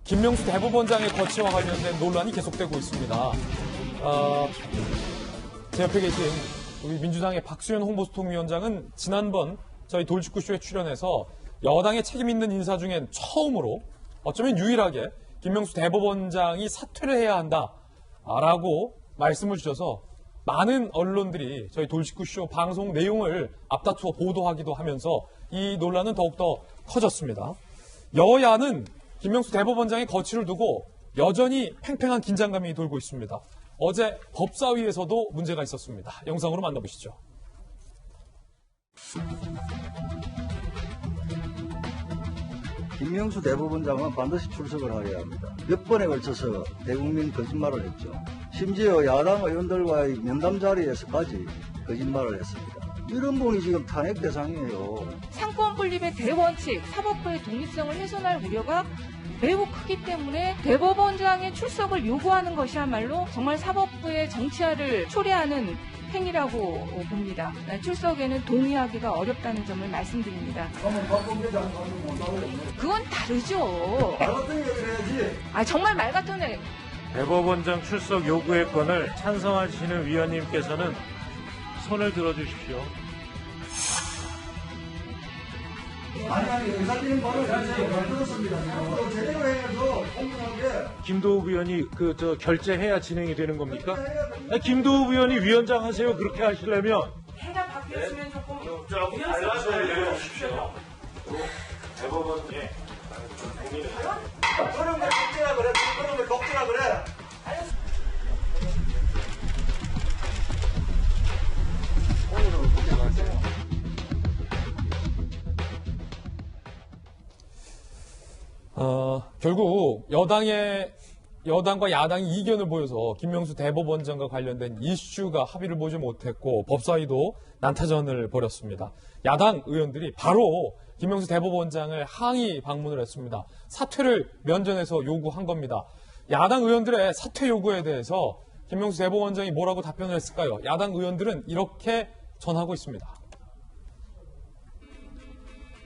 김명수 대법원장의 거취와 관련된 논란이 계속되고 있습니다. 제 옆에 계신 우리 민주당의 박수현 홍보소통위원장은 지난번 저희 돌직구쇼에 출연해서 여당의 책임 있는 인사 중엔 처음으로 어쩌면 유일하게 김명수 대법원장이 사퇴를 해야 한다라고 말씀을 주셔서 많은 언론들이 저희 돌직구쇼 방송 내용을 앞다투어 보도하기도 하면서 이 논란은 더욱더 커졌습니다. 여야는 김명수 대법원장의 거취를 두고 여전히 팽팽한 긴장감이 돌고 있습니다. 어제 법사위에서도 문제가 있었습니다. 영상으로 만나보시죠. 김명수 대법원장은 반드시 출석을 하여야 합니다. 몇 번에 걸쳐서 대국민 거짓말을 했죠. 심지어 야당 의원들과의 면담 자리에서까지 거짓말을 했습니다. 이런 분이 지금 탄핵 대상이에요. 상권 분립의 대원칙, 사법부의 독립성을 훼손할 우려가 매우 크기 때문에 대법원장의 출석을 요구하는 것이야말로 정말 사법부의 정치화를 초래하는 행위라고 봅니다. 출석에는 동의하기가 어렵다는 점을 말씀드립니다. 그건 다르죠. 말 같은 얘기를 해야지. 정말 말 같은 애. 대법원장 출석 요구의 건을 찬성하시는 위원님께서는 손을 들어주십시오. 아니, 의사진행 발언을 잘 들었습니다. 앞으로 제대로 해야죠. 공정하게. 김도우 의원이 결재해야 진행이 되는 겁니까? 김도우 의원이 위원장 하세요. 그렇게 하시려면. 해가 바뀌었으면 조금 알려주십시오. 대법원에 그런 걸 독재라 그래. 그런 걸 독재라 그래. 결국 여당과 야당이 이견을 보여서 김명수 대법원장과 관련된 이슈가 합의를 보지 못했고 법사위도 난타전을 벌였습니다. 야당 의원들이 바로 김명수 대법원장을 항의 방문을 했습니다. 사퇴를 면전에서 요구한 겁니다. 야당 의원들의 사퇴 요구에 대해서 김명수 대법원장이 뭐라고 답변을 했을까요? 야당 의원들은 이렇게 전하고 있습니다.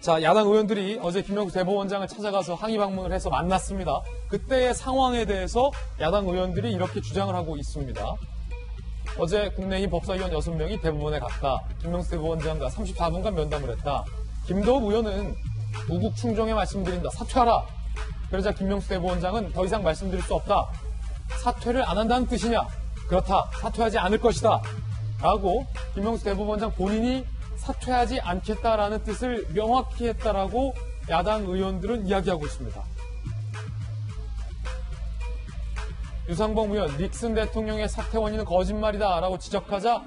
자, 야당 의원들이 어제 김명수 대법원장을 찾아가서 항의 방문을 해서 만났습니다. 그때의 상황에 대해서 야당 의원들이 이렇게 주장을 하고 있습니다. 어제 국내인 법사위원 6명이 대법원에 갔다. 김명수 대법원장과 34분간 면담을 했다. 김도우 의원은 무국 충정에 말씀드린다. 사퇴하라. 그러자 김명수 대법원장은 더 이상 말씀드릴 수 없다. 사퇴를 안 한다는 뜻이냐? 그렇다. 사퇴하지 않을 것이다. 라고 김명수 대법원장 본인이 사퇴하지 않겠다라는 뜻을 명확히 했다라고 야당 의원들은 이야기하고 있습니다. 유상범 의원, 닉슨 대통령의 사퇴 원인은 거짓말이다라고 지적하자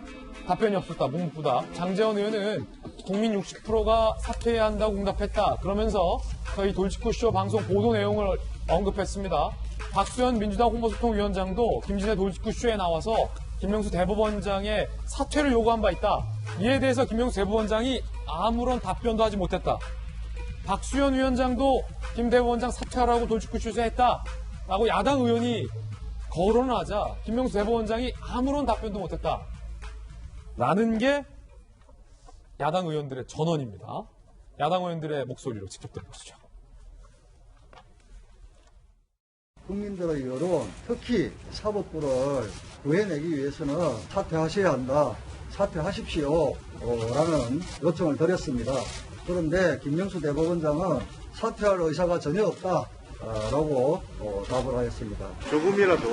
답변이 없었다. 뭉부다. 장제원 의원은 국민 60%가 사퇴해야 한다고 응답했다. 그러면서 저희 돌직구쇼 방송 보도 내용을 언급했습니다. 박수현 민주당 홍보소통위원장도 김진애 돌직구쇼에 나와서 김명수 대법원장의 사퇴를 요구한 바 있다. 이에 대해서 김명수 대법원장이 아무런 답변도 하지 못했다. 박수현 위원장도 김 대법원장 사퇴하라고 돌직구쇼에서 했다. 라고 야당 의원이 거론을 하자 김명수 대법원장이 아무런 답변도 못했다. 라는 게 야당 의원들의 전언입니다. 야당 의원들의 목소리로 직접 들어보시죠. 국민들의 여론, 특히 사법부를 구해내기 위해서는 사퇴하셔야 한다. 사퇴하십시오. 라는 요청을 드렸습니다. 그런데 김명수 대법원장은 사퇴할 의사가 전혀 없다. 라고 답을 하였습니다. 조금이라도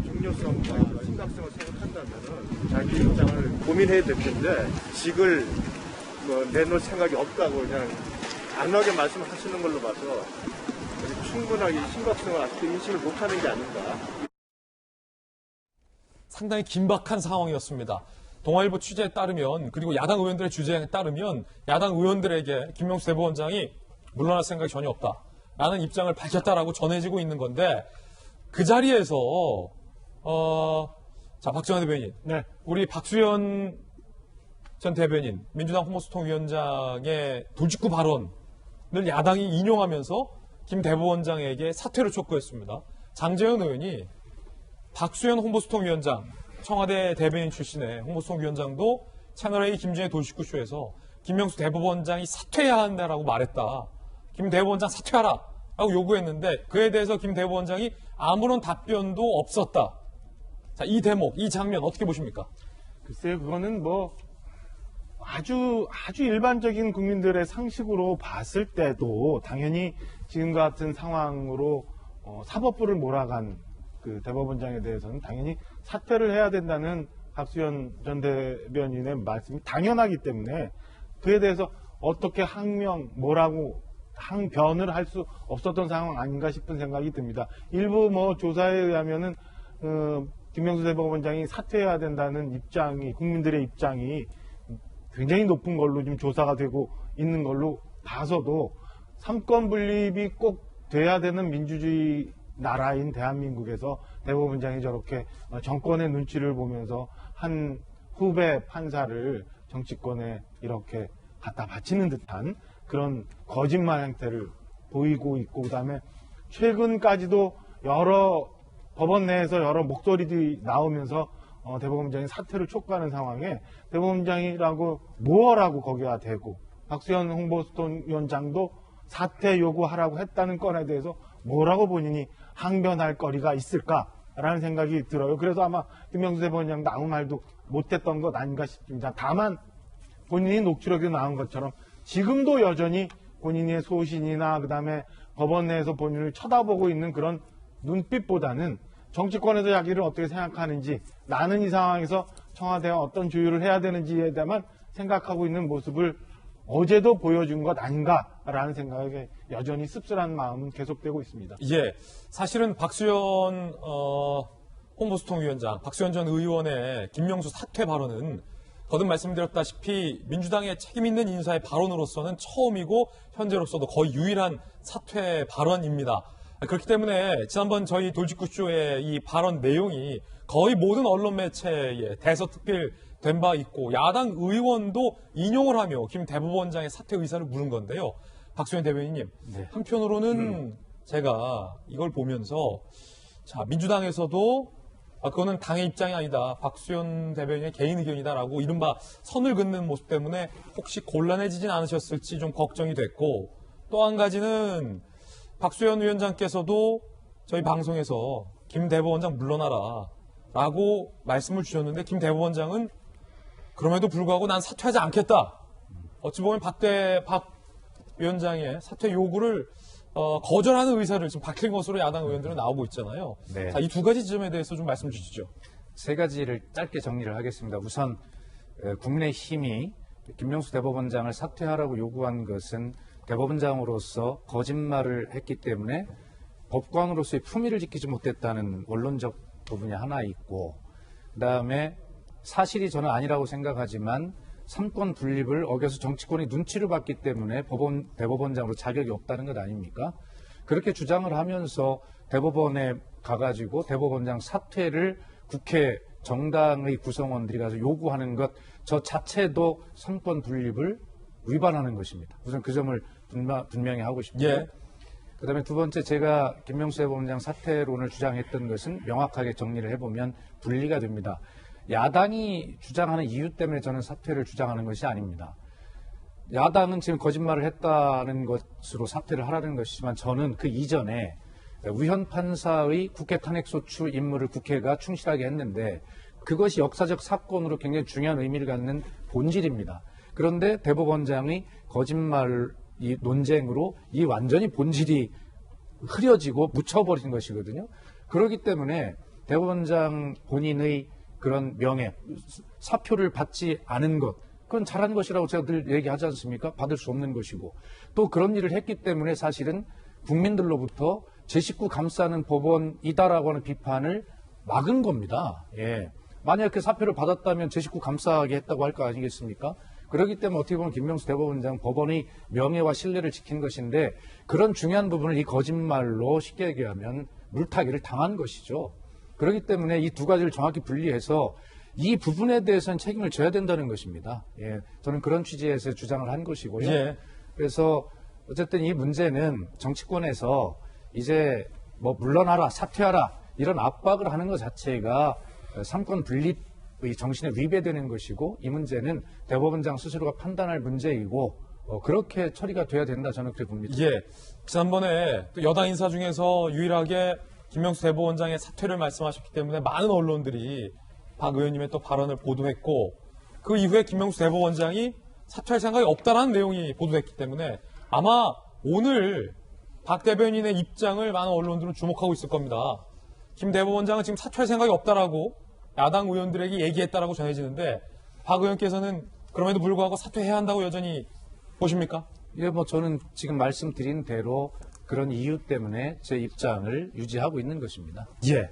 중요성과 심각성을 생각한다면 자기 입장을 고민해야 될 텐데 직을 내놓을 생각이 없다고 그냥 안하게 말씀하시는 걸로 봐서 충분하게 심각성을 아직도 인식을 못하는 게 아닌가. 상당히 긴박한 상황이었습니다. 동아일보 취재에 따르면 그리고 야당 의원들의 주장에 따르면 야당 의원들에게 김명수 대법원장이 물러날 생각이 전혀 없다라는 입장을 밝혔다라고 전해지고 있는 건데 그 자리에서 자 박정환 대변인, 네. 우리 박수현 전 대변인 민주당 홍보소통위원장의 돌직구 발언을 야당이 인용하면서 김 대법원장에게 사퇴를 촉구했습니다. 장제원 의원이 박수현 홍보소통위원장, 청와대 대변인 출신의 홍보소통위원장도 채널A 김진애 돌직구쇼에서 김명수 대법원장이 사퇴해야 한다라고 말했다. 김 대법원장 사퇴하라 하고 요구했는데 그에 대해서 김 대법원장이 아무런 답변도 없었다. 자, 이 대목, 이 장면 어떻게 보십니까? 글쎄요, 그거는 뭐 아주 일반적인 국민들의 상식으로 봤을 때도 당연히 지금 같은 상황으로 사법부를 몰아간 그 대법원장에 대해서는 당연히 사퇴를 해야 된다는 박수현 전 대변인의 말씀이 당연하기 때문에 그에 대해서 어떻게 뭐라고 항변을 할 수 없었던 상황 아닌가 싶은 생각이 듭니다. 일부 뭐 조사에 의하면은 김명수 대법원장이 사퇴해야 된다는 입장이 국민들의 입장이 굉장히 높은 걸로 지금 조사가 되고 있는 걸로 봐서도 삼권 분립이 꼭 돼야 되는 민주주의 나라인 대한민국에서 대법원장이 저렇게 정권의 눈치를 보면서 한 후배 판사를 정치권에 이렇게 갖다 바치는 듯한 그런 거짓말 행태를 보이고 있고, 그다음에 최근까지도 법원 내에서 여러 목소리들이 나오면서 대법원장이 사퇴를 촉구하는 상황에 대법원장이라고 뭐라고 거기가 대고 박수현 홍보수통위원장도 사퇴 요구하라고 했다는 건에 대해서 뭐라고 본인이 항변할 거리가 있을까라는 생각이 들어요. 그래서 아마 김명수 대법원장도 아무 말도 못했던 것 아닌가 싶습니다. 다만 본인이 녹취록에 나온 것처럼 지금도 여전히 본인의 소신이나 그다음에 법원 내에서 본인을 쳐다보고 있는 그런 눈빛보다는 정치권에서 자기를 어떻게 생각하는지, 나는 이 상황에서 청와대와 어떤 조율을 해야 되는지에 대한 생각하고 있는 모습을 어제도 보여준 것 아닌가라는 생각에 여전히 씁쓸한 마음은 계속되고 있습니다. 예, 사실은 박수현 홍보수통위원장, 박수현 전 의원의 김명수 사퇴 발언은 거듭 말씀드렸다시피 민주당의 책임 있는 인사의 발언으로서는 처음이고 현재로서도 거의 유일한 사퇴 발언입니다. 그렇기 때문에 지난번 저희 돌직구쇼의 이 발언 내용이 거의 모든 언론 매체에 대서특필된 바 있고 야당 의원도 인용을 하며 김 대법원장의 사퇴 의사를 물은 건데요. 박수현 대변인님, 한편으로는 제가 이걸 보면서 자, 민주당에서도 그거는 당의 입장이 아니다. 박수현 대변인의 개인 의견이다라고 이른바 선을 긋는 모습 때문에 혹시 곤란해지진 않으셨을지 좀 걱정이 됐고, 또 한 가지는 박수현 위원장께서도 저희 방송에서 김 대법원장 물러나라 라고 말씀을 주셨는데 김 대법원장은 그럼에도 불구하고 난 사퇴하지 않겠다. 어찌 보면 박 위원장의 사퇴 요구를 거절하는 의사를 지금 밝힌 것으로 야당 의원들은 나오고 있잖아요. 네. 자, 이 두 가지 지점에 대해서 좀 말씀 주시죠. 세 가지를 짧게 정리를 하겠습니다. 우선 국민의힘이 김명수 대법원장을 사퇴하라고 요구한 것은 대법원장으로서 거짓말을 했기 때문에 법관으로서의 품위를 지키지 못했다는 원론적 부분이 하나 있고, 그다음에 사실이 저는 아니라고 생각하지만 삼권 분립을 어겨서 정치권이 눈치를 봤기 때문에 대법원장으로 자격이 없다는 것 아닙니까? 그렇게 주장을 하면서 대법원에 가가지고 대법원장 사퇴를 국회 정당의 구성원들이 가서 요구하는 것, 저 자체도 삼권 분립을 위반하는 것입니다. 우선 그 점을 분명히 하고 싶고요. 예. 그다음에 두 번째, 제가 김명수 대법원장 사퇴론을 주장했던 것은 명확하게 정리를 해보면 분리가 됩니다. 야당이 주장하는 이유 때문에 저는 사퇴를 주장하는 것이 아닙니다. 야당은 지금 거짓말을 했다는 것으로 사퇴를 하라는 것이지만 저는 그 이전에 우현 판사의 국회 탄핵소추 임무를 국회가 충실하게 했는데 그것이 역사적 사건으로 굉장히 중요한 의미를 갖는 본질입니다. 그런데 대법원장의 거짓말 이 논쟁으로 이 완전히 본질이 흐려지고 묻혀버린 것이거든요. 그렇기 때문에 대법원장 본인의 그런 명예, 사표를 받지 않은 것, 그건 잘한 것이라고 제가 늘 얘기하지 않습니까? 받을 수 없는 것이고, 또 그런 일을 했기 때문에 사실은 국민들로부터 제 식구 감싸는 법원이다라고 하는 비판을 막은 겁니다. 예. 만약 그 사표를 받았다면 제 식구 감싸게 했다고 할 거 아니겠습니까? 그렇기 때문에 어떻게 보면 김명수 대법원장 법원의 명예와 신뢰를 지킨 것인데 그런 중요한 부분을 이 거짓말로 쉽게 얘기하면 물타기를 당한 것이죠. 그렇기 때문에 이 두 가지를 정확히 분리해서 이 부분에 대해서는 책임을 져야 된다는 것입니다. 예, 저는 그런 취지에서 주장을 한 것이고요. 예. 그래서 어쨌든 이 문제는 정치권에서 이제 뭐 물러나라, 사퇴하라 이런 압박을 하는 것 자체가 삼권 분립의 정신에 위배되는 것이고 이 문제는 대법원장 스스로가 판단할 문제이고 그렇게 처리가 돼야 된다 저는 그렇게 봅니다. 예. 지난번에 또 여당 인사 중에서 유일하게 김명수 대법원장의 사퇴를 말씀하셨기 때문에 많은 언론들이 박 의원님의 또 발언을 보도했고 그 이후에 김명수 대법원장이 사퇴할 생각이 없다라는 내용이 보도됐기 때문에 아마 오늘 박 대변인의 입장을 많은 언론들은 주목하고 있을 겁니다. 김 대법원장은 지금 사퇴할 생각이 없다라고 야당 의원들에게 얘기했다라고 전해지는데 박 의원께서는 그럼에도 불구하고 사퇴해야 한다고 여전히 보십니까? 예, 저는 지금 말씀드린 대로 그런 이유 때문에 제 입장을 유지하고 있는 것입니다. 예.